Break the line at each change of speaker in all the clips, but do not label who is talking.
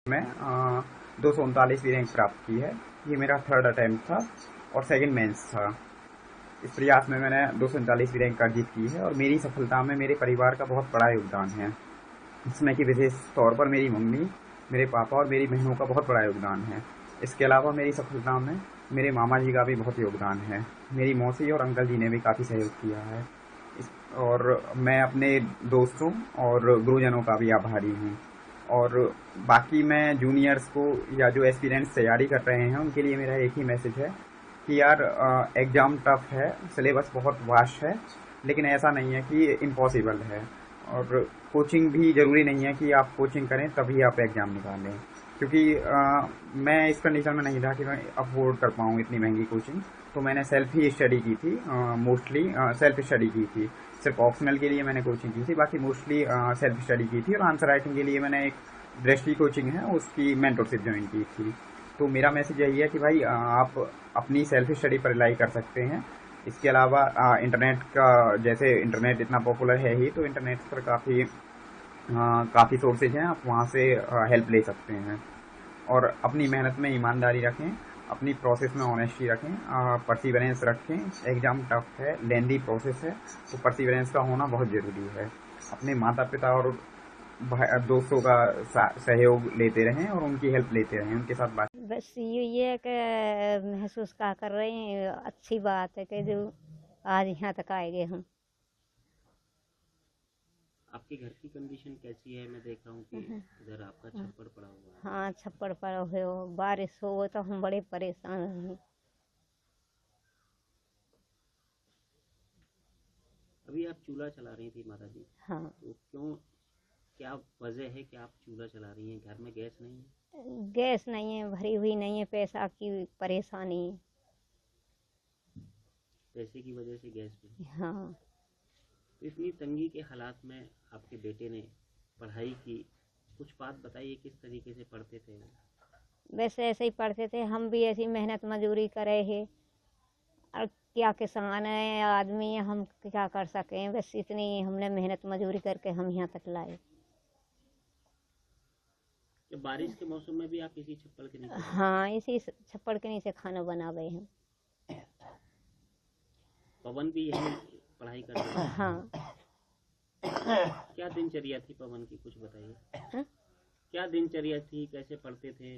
मैं 239वीं रैंक प्राप्त की है। ये मेरा थर्ड अटेम्प्ट था और सेकंड मेंस था। इस प्रयास में मैंने 239वीं रैंक अर्जित की है और मेरी सफलता में मेरे परिवार का बहुत बड़ा योगदान है। इसमें कि विशेष तौर पर मेरी मम्मी, मेरे पापा और मेरी बहनों का बहुत बड़ा योगदान है। इसके अलावा मेरी सफलता में मेरे मामा जी का भी बहुत योगदान है। मेरी मौसी और अंकल जी ने भी काफ़ी सहयोग किया है। और मैं अपने दोस्तों और गुरुजनों का भी आभारी हूँ। और बाकी मैं जूनियर्स को या जो एस्पिरेंट्स तैयारी कर रहे हैं उनके लिए मेरा एक ही मैसेज है कि यार एग्ज़ाम टफ है, सिलेबस बहुत वास्ट है, लेकिन ऐसा नहीं है कि इम्पॉसिबल है। और कोचिंग भी ज़रूरी नहीं है कि आप कोचिंग करें तभी आप एग्ज़ाम निकालें, क्योंकि मैं इस कंडीशन में नहीं था कि मैं अफोर्ड कर पाऊँ इतनी महंगी कोचिंग। तो मैंने सेल्फ ही स्टडी की थी, मोस्टली सेल्फ स्टडी की थी। सिर्फ ऑप्शनल के लिए मैंने कोचिंग की थी, बाकी मोस्टली सेल्फ स्टडी की थी। और आंसर राइटिंग के लिए मैंने एक दृष्टि कोचिंग है उसकी मेंटरशिप ज्वाइन की थी। तो मेरा मैसेज यही है कि भाई आप अपनी सेल्फ स्टडी पर रिलाई कर सकते हैं। इसके अलावा इंटरनेट का, जैसे इंटरनेट इतना पॉपुलर है ही, तो इंटरनेट पर काफ़ी सोर्सेज हैं, आप वहाँ से हेल्प ले सकते हैं। और अपनी मेहनत में ईमानदारी रखें, अपनी प्रोसेस में ऑनेस्टी रखें, परसिवरेंस रखें। एग्ज़ाम टफ है, लेंदी प्रोसेस है, तो परसिवरेंस का होना बहुत ज़रूरी है। अपने माता पिता और दोस्तों का सहयोग लेते रहें और उनकी हेल्प लेते रहें, उनके साथ बात।
बस ये है कि महसूस क्या कर रहे हैं, अच्छी बात है कि जो आज यहाँ तक आए गए हम।
आपके घर की कंडीशन कैसी है? मैं देख रहा हूँ कि इधर आपका छप्पड़ पड़ा हुआ है।
हाँ, छप्पड़ पर हो, बारिश हो तो हम बड़े परेशान हैं।
अभी आप चूल्हा चला रही थी माता जी,
हाँ,
तो क्यों, क्या वजह है कि आप चूल्हा चला रही हैं? घर में गैस नहीं है?
गैस नहीं है, भरी हुई नहीं है, पैसा की परेशानी है।
पैसे की वजह से गैस भी।
हाँ,
तो इतनी तंगी के हालात में आपके बेटे ने पढ़ाई की, कुछ बात बताइए, किस तरीके से पढ़ते थे वो?
वैसे ऐसे ही पढ़ते थे, हम भी ऐसी मेहनत मजूरी करे हैं। और क्या किसान है आदमी है, हम क्या कर सकें, बस इतनी हमने मेहनत मजूरी करके हम यहाँ तक लाए।
जब बारिश के मौसम में भी आप इसी छप्पर के नीचे रहते थे?
हाँ, इसी छप्पड़ के नीचे खाना बनावे हैं।
पवन भी यही पढ़ाई करते थे?
हाँ।
क्या दिनचर्या थी पवन की, कुछ बताइए।
हाँ?
क्या दिनचर्या थी, कैसे पढ़ते थे?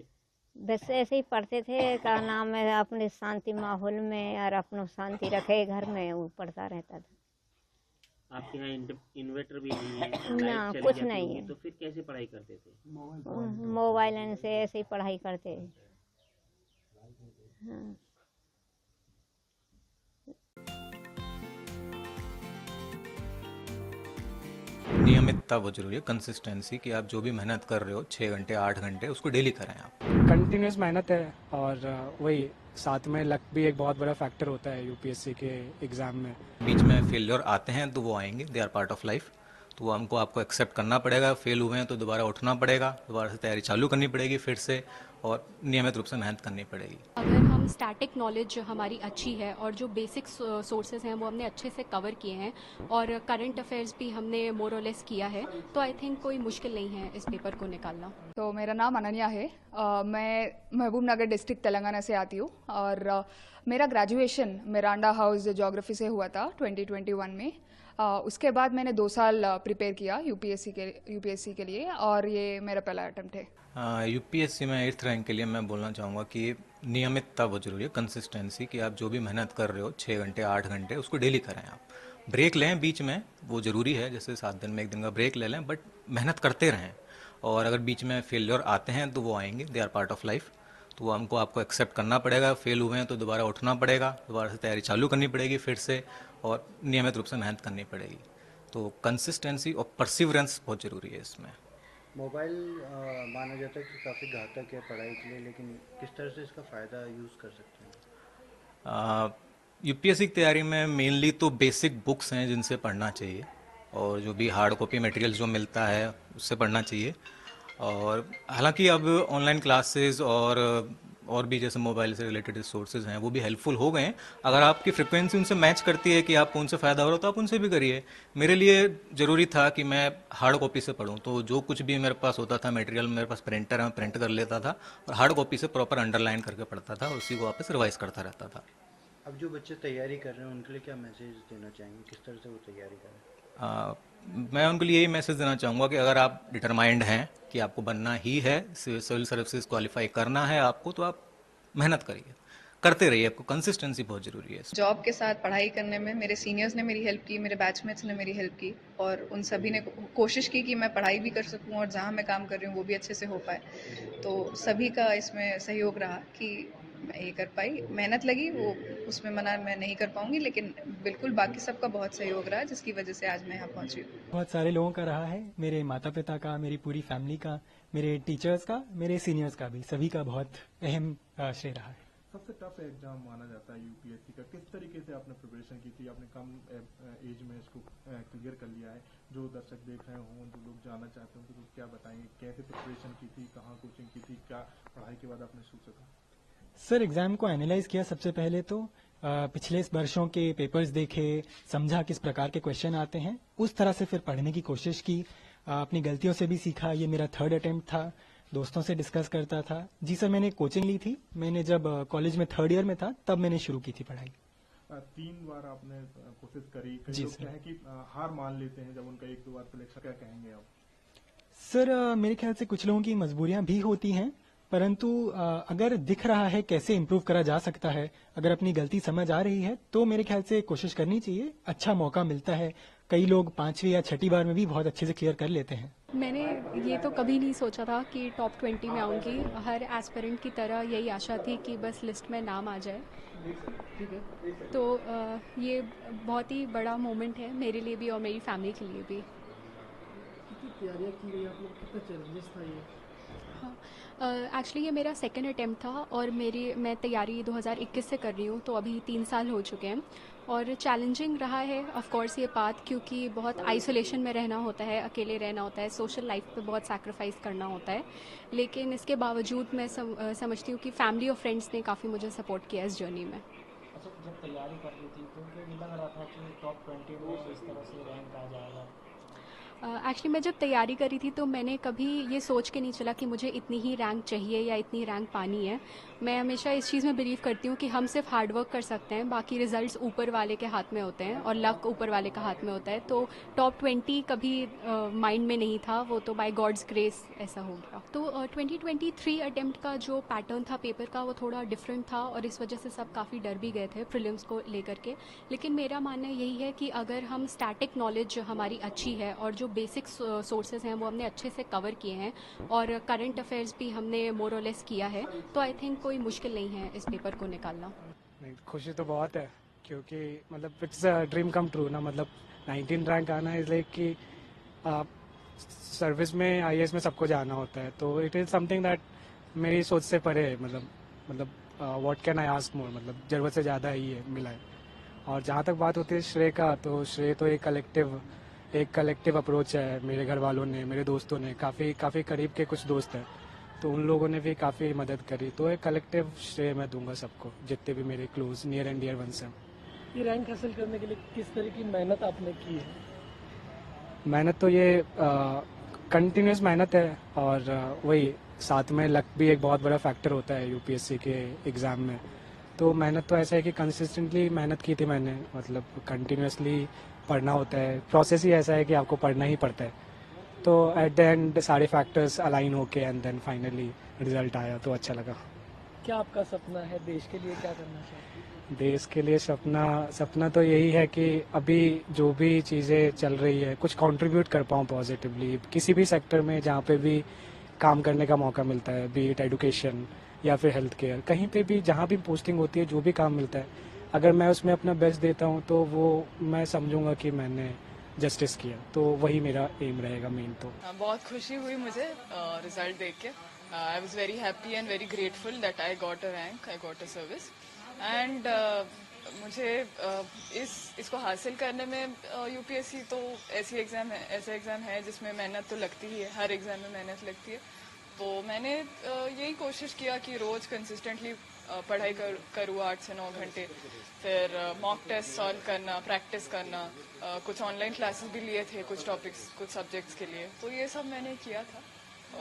बस ऐसे ही पढ़ते थे, क्या नाम है, अपने शांति माहौल में और अपनो शांति रखे घर में, वो पढ़ता रहता था।
आपके यहाँ इन्वर्टर भी नहीं है,
ना,
लाइट चली
कुछ
जाती
नहीं
होगी,
है।
तो फिर कैसे पढ़ाई करते थे?
मोबाइल से ऐसे ही पढ़ाई करते। हाँ।
नियमितता बहुत जरूरी है, कंसिस्टेंसी, कि आप जो भी मेहनत कर रहे हो 6 घंटे 8 घंटे उसको डेली करें आप।
कंटिन्यूस मेहनत है और वही साथ में लक भी एक बहुत बड़ा फैक्टर होता है यूपीएससी के एग्ज़ाम में।
बीच में फेलियर आते हैं तो वो आएंगे, they are part of life. तो वो हमको आपको एक्सेप्ट करना पड़ेगा। फेल हुए हैं तो दोबारा उठना पड़ेगा, दोबारा से तैयारी चालू करनी पड़ेगी फिर से, और नियमित रूप से मेहनत करनी पड़ेगी।
अगर हम स्टैटिक नॉलेज हमारी अच्छी है और जो बेसिक सोर्सेज हैं वो हमने अच्छे से कवर किए हैं और करंट अफेयर्स भी हमने मोर और लेस किया है, तो आई थिंक कोई मुश्किल नहीं है इस पेपर को निकालना।
तो मेरा नाम अनन्या है। मैं महबूब नगर डिस्ट्रिक्ट तेलंगाना से आती हूँ और मेरा ग्रेजुएशन मिरांडा हाउस ज्योग्राफी से हुआ था 2021 में। उसके बाद मैंने 2 साल प्रिपेयर किया यूपीएससी के लिए और ये मेरा पहला अटेम्प्ट है।
यूपीएससी में 8th रैंक के लिए मैं बोलना चाहूँगा कि नियमितता बहुत जरूरी है, कंसिस्टेंसी, कि आप जो भी मेहनत कर रहे हो 6 घंटे 8 घंटे उसको डेली करें आप। ब्रेक लें बीच में, वो ज़रूरी है, जैसे 7 दिन में 1 दिन का ब्रेक ले लें, बट मेहनत करते रहें। और अगर बीच में फेलियर आते हैं तो वो आएंगे, they are part of life. तो वो हमको आपको एक्सेप्ट करना पड़ेगा। फेल हुए हैं तो दोबारा उठना पड़ेगा, दोबारा से तैयारी चालू करनी पड़ेगी फिर से, और नियमित रूप से मेहनत करनी पड़ेगी। तो कंसिस्टेंसी और परसिवरेंस बहुत ज़रूरी है इसमें।
मोबाइल माना जाता है कि काफ़ी घातक है पढ़ाई के लिए, लेकिन किस तरह से इसका फ़ायदा यूज़ कर सकते हैं?
यूपीएससी की तैयारी में मेनली तो बेसिक बुक्स हैं जिनसे पढ़ना चाहिए, और जो भी हार्ड कॉपी मटेरियल जो मिलता है उससे पढ़ना चाहिए। और हालांकि अब ऑनलाइन क्लासेस और और भी जैसे मोबाइल से रिलेटेड रिसोर्सेज हैं वो भी हेल्पफुल हो गए हैं। अगर आपकी फ्रिक्वेंसी उनसे मैच करती है कि आपको उनसे फ़ायदा हो रहा हो तो आप उनसे भी करिए। मेरे लिए ज़रूरी था कि मैं हार्ड कॉपी से पढूं, तो जो कुछ भी मेरे पास होता था मटेरियल, मेरे पास प्रिंटर है, मैं प्रिंट कर लेता था और हार्ड कॉपी से प्रॉपर अंडरलाइन करके पढ़ता था और उसी को वापस रिवाइज करता रहता था।
अब जो बच्चे तैयारी कर रहे हैं उनके लिए क्या मैसेज देना चाहेंगे, किस तरह से वो तैयारी करें?
आ, मैं उनके लिए यही मैसेज देना चाहूँगा कि अगर आप डिटरमाइंड हैं कि आपको बनना ही है, सिविल सर्विसेज क्वालिफाई करना है आपको, तो आप मेहनत करिए, करते रहिए। आपको कंसिस्टेंसी बहुत ज़रूरी है।
जॉब के साथ पढ़ाई करने में मेरे सीनियर्स ने मेरी हेल्प की, मेरे बैचमेट्स ने मेरी हेल्प की और उन सभी ने कोशिश की कि मैं पढ़ाई भी कर सकूं और जहां मैं काम कर रही हूं वो भी अच्छे से हो पाए। तो सभी का इसमें सहयोग रहा कि मैं ये कर पाई। मेहनत लगी, वो उसमें मना मैं नहीं कर पाऊंगी, लेकिन बिल्कुल बाकी सबका बहुत सहयोग रहा जिसकी वजह से आज मैं यहाँ पहुंची हूँ।
बहुत सारे लोगों का रहा है, मेरे माता पिता का, मेरी पूरी फैमिली का, मेरे टीचर्स का, मेरे सीनियर्स का भी, सभी का बहुत अहम श्रेय रहा है।
सबसे टफ एग्जाम माना जाता है यूपीएससी का, किस तरीके से आपने प्रिपरेशन की थी? आपने कम एज में इसको क्लियर कर लिया है। जो दर्शक देख रहे हों, जो लोग जानना चाहते हैं तो क्या बताएंगे, कैसे प्रिपरेशन की थी, कहाँ कोचिंग की थी, क्या पढ़ाई के बाद आपने सोचा था?
सर, एग्जाम को एनालाइज किया सबसे पहले तो पिछले वर्षों के पेपर्स देखे, समझा किस प्रकार के क्वेश्चन आते हैं, उस तरह से फिर पढ़ने की कोशिश की। अपनी गलतियों से भी सीखा। ये मेरा 3rd अटेम्प्ट था, दोस्तों से डिस्कस करता था। जी सर, मैंने कोचिंग ली थी। मैंने जब कॉलेज में 3rd ईयर में था तब मैंने शुरू की थी पढ़ाई।
3 बार आपने कोशिश करी, कई
जी
लोग
सर।
क्या है कि हार मान लेते हैं जब उनका 1-2 बार परीक्षा, क्या कहेंगे आप?
सर, मेरे ख्याल से कुछ लोगों की मजबूरियां भी होती हैं, परंतु अगर दिख रहा है कैसे इम्प्रूव करा जा सकता है, अगर अपनी गलती समझ आ रही है तो मेरे ख्याल से कोशिश करनी चाहिए। अच्छा मौका मिलता है। कई लोग 5वीं या 6ठी बार में भी बहुत अच्छे से क्लियर कर लेते हैं।
मैंने ये तो कभी नहीं सोचा था कि टॉप 20 में आऊँगी। हर एस्पिरेंट की तरह यही आशा थी कि बस लिस्ट में नाम आ जाए। तो ये बहुत ही बड़ा मोमेंट है मेरे लिए भी और मेरी फैमिली के लिए भी।
तैयारियाँ की गई आप लोग, कितना चैलेंजेस था ये?
हाँ, एक्चुअली ये मेरा 2nd अटेम्प्ट था और मैं तैयारी 2021 से कर रही हूँ, तो अभी 3 साल हो चुके हैं और चैलेंजिंग रहा है ऑफ कोर्स ये पाथ, क्योंकि बहुत आइसोलेशन में रहना होता है, अकेले रहना होता है, सोशल लाइफ पे बहुत सैक्रिफाइस करना होता है। लेकिन इसके बावजूद मैं समझती हूँ कि फैमिली और फ्रेंड्स ने काफ़ी मुझे सपोर्ट किया इस जर्नी में।
अच्छा, जब तैयारी कर रही थी तो क्या लग रहा था कि टॉप 20 में इस तरह से रैंक आ जाएगा?
एक्चुअली मैं जब तैयारी करी थी तो मैंने कभी ये सोच के नहीं चला कि मुझे इतनी ही रैंक चाहिए या इतनी रैंक पानी है। मैं हमेशा इस चीज़ में बिलीव करती हूँ कि हम सिर्फ हार्ड वर्क कर सकते हैं, बाकी रिजल्ट्स ऊपर वाले के हाथ में होते हैं और लक ऊपर वाले का हाथ में होता है। तो टॉप 20 कभी माइंड में नहीं था, वो तो बाय गॉड्स ग्रेस ऐसा हो गया। तो 2023 अटेम्प्ट का जो पैटर्न था पेपर का वो थोड़ा डिफरेंट था और इस वजह से सब काफ़ी डर भी गए थे प्रीलिम्स को लेकर के। लेकिन मेरा मानना यही है कि अगर हम स्टैटिक नॉलेज हमारी अच्छी है और जो बेसिक सोर्सेज हैं वो हमने अच्छे से कवर किए हैं और करंट अफेयर्स भी हमने मोर और लेस किया है, तो आई थिंक कोई मुश्किल नहीं है इस पेपर को निकालना।
नहीं, खुशी तो बहुत है क्योंकि मतलब it's a dream come true ना। मतलब 19 रैंक आना इज लाइक कि आप सर्विस में आईएएस में सबको जाना होता है, तो इट इज़ समथिंग दैट मेरी सोच से परे है। मतलब what can I ask more, मतलब ज़रूरत से ज़्यादा ही है मिला है। और जहाँ तक बात होती है श्रेय का, तो श्रेय तो एक कलेक्टिव अप्रोच है। मेरे घर वालों ने, मेरे दोस्तों ने, काफ़ी करीब के कुछ दोस्त हैं, तो उन लोगों ने भी काफ़ी मदद करी। तो एक कलेक्टिव श्रेय मैं दूंगा सबको, जितने भी मेरे close near and dear ones हैं।
ये रैंक हासिल करने के लिए किस तरह की मेहनत आपने की है?
मेहनत तो ये कंटिन्यूस मेहनत है और वही साथ में लक भी एक बहुत बड़ा फैक्टर होता है यूपीएससी के एग्ज़ाम में। तो मेहनत तो ऐसा है कि कंसिस्टेंटली मेहनत की थी मैंने, मतलब कंटिन्यूसली पढ़ना होता है। प्रोसेस ही ऐसा है कि आपको पढ़ना ही पड़ता है। तो एट द एंड सारे फैक्टर्स अलाइन होके एंड देन फाइनली रिजल्ट आया, तो अच्छा लगा।
क्या आपका सपना है? देश के लिए क्या करना चाहते हैं?
देश के लिए सपना तो यही है कि अभी जो भी चीज़ें चल रही है कुछ कंट्रीब्यूट कर पाऊँ पॉजिटिवली किसी भी सेक्टर में जहाँ पे भी काम करने का मौका मिलता है, बी इट एजुकेशन या फिर हेल्थ केयर, कहीं पे भी जहाँ भी पोस्टिंग होती है, जो भी काम मिलता है, अगर मैं उसमें अपना बेस्ट देता हूँ तो वो मैं समझूंगा कि मैंने जस्टिस किया। तो वही मेरा एम रहेगा मेन। तो
बहुत खुशी हुई मुझे रिजल्ट देख के। I was very happy and very grateful that I got a rank, I got a service and मुझे इसको हासिल करने में यूपीएससी तो ऐसा एग्ज़ाम है जिसमें मेहनत तो लगती ही है, हर एग्ज़ाम में मेहनत लगती है। तो मैंने यही कोशिश किया कि रोज़ कंसिस्टेंटली पढ़ाई करूँ 8 से 9 घंटे, फिर मॉक टेस्ट सॉल्व करना, प्रैक्टिस करना, कुछ ऑनलाइन क्लासेस भी लिए थे कुछ टॉपिक्स कुछ सब्जेक्ट्स के लिए, तो ये सब मैंने किया था।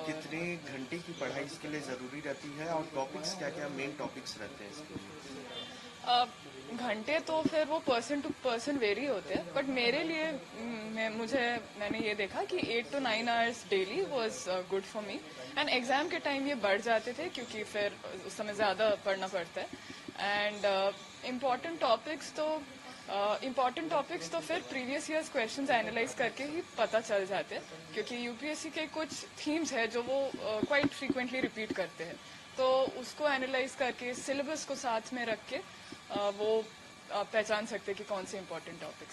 कितने घंटे की पढ़ाई इसके लिए ज़रूरी रहती है और टॉपिक्स क्या क्या मेन टॉपिक्स रहते हैं इसके लिए?
घंटे तो फिर वो पर्सन टू पर्सन वेरी होते हैं, बट मेरे लिए मैंने ये देखा कि 8 to 9 hours daily was good for me, and exam के टाइम ये बढ़ जाते थे क्योंकि फिर उस समय ज़्यादा पढ़ना पड़ता है। एंड इम्पॉर्टेंट टॉपिक्स तो फिर प्रीवियस ईयर्स क्वेश्चंस एनालाइज करके ही पता चल जाते हैं, क्योंकि यूपीएससी के कुछ थीम्स है जो वो क्वाइट फ्रीक्वेंटली रिपीट करते हैं, तो उसको एनालाइज करके सिलेबस को साथ में रख के वो आप पहचान सकते हैं कि कौन से इम्पोर्टेंट टॉपिक्स